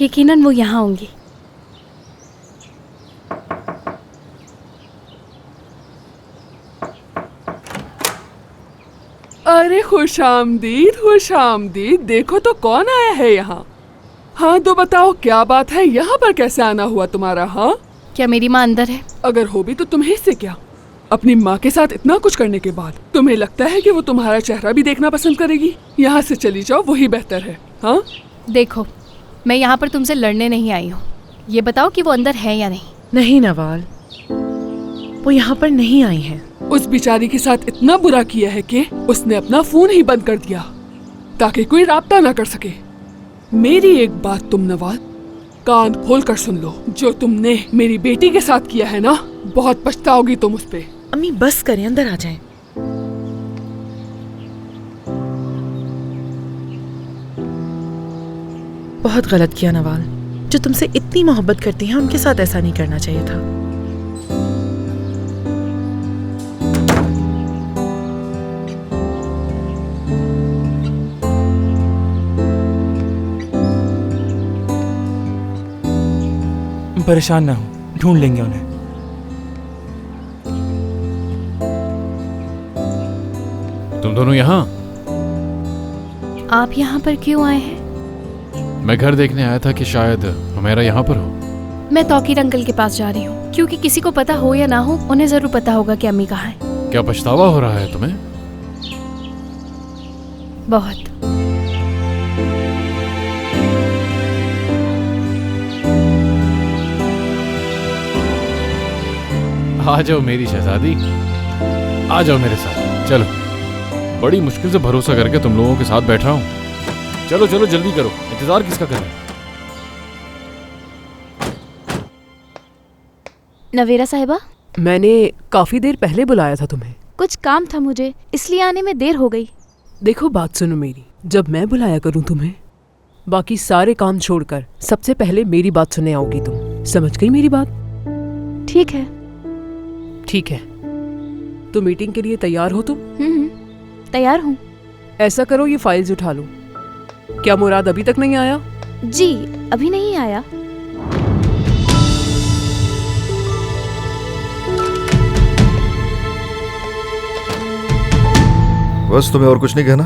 यकीनन वो यहाँ होंगी। अरे खुशामदीद, देखो तो कौन आया है यहाँ। हाँ तो बताओ क्या बात है, यहाँ पर कैसे आना हुआ तुम्हारा? हाँ, क्या मेरी माँ अंदर है? अगर हो भी तो तुम्हें इससे क्या? अपनी माँ के साथ इतना कुछ करने के बाद तुम्हें लगता है कि वो तुम्हारा चेहरा भी देखना पसंद करेगी? यहाँ से चली जाओ, वही बेहतर है। हाँ देखो, मैं यहाँ पर तुमसे लड़ने नहीं आई हूँ। ये बताओ कि वो अंदर है या नहीं। नहीं नवाल, वो यहाँ पर नहीं आई है। उस बेचारी के साथ इतना बुरा किया है कि उसने अपना फोन ही बंद कर दिया ताकि कोई राब्ता ना कर सके। मेरी एक बात तुम नवाल कान खोल कर सुन लो, जो तुमने मेरी बेटी के साथ किया है ना, बहुत पछताओगी तुम उस पे। अम्मी बस करें, अंदर आ जाएं। बहुत गलत किया नवाल, जो तुमसे इतनी मोहब्बत करती हैं उनके साथ ऐसा नहीं करना चाहिए था। परेशान ना हो, ढूंढ लेंगे उन्हें। तुम दोनों यहाँ? आप यहाँ पर क्यों आए हैं? मैं घर देखने आया था कि शायद हुमैरा यहाँ पर हो। मैं तौकीर अंकल के पास जा रही हूँ, क्योंकि किसी को पता हो या ना हो, उन्हें जरूर पता होगा कि अम्मी कहाँ है। क्या पछतावा हो रहा है तुम्हें? बहुत। आ जाओ मेरी शहजादी, आ जाओ मेरे साथ। चलो, बड़ी मुश्किल से भरोसा करके तुम लोगों के साथ बैठा हूँ। चलो चलो जल्दी करो, इंतजार किसका कर रहे हैं? नवेरा साहिबा, मैंने काफी देर पहले बुलाया था तुम्हें। कुछ काम था मुझे, इसलिए आने में देर हो गई। देखो बात सुनो मेरी, जब मैं बुलाया करूं तुम्हें, बाकी सारे काम छोड़कर सबसे पहले मेरी बात सुनने आओगी तुम। समझ गई मेरी बात? ठीक है। ठीक है, तो मीटिंग के लिए तैयार हो तुम? तैयार हूँ। ऐसा करो, ये फाइल्स उठा लो। क्या मुराद अभी तक नहीं आया? जी, अभी नहीं आया। बस तुम्हें और कुछ नहीं कहना?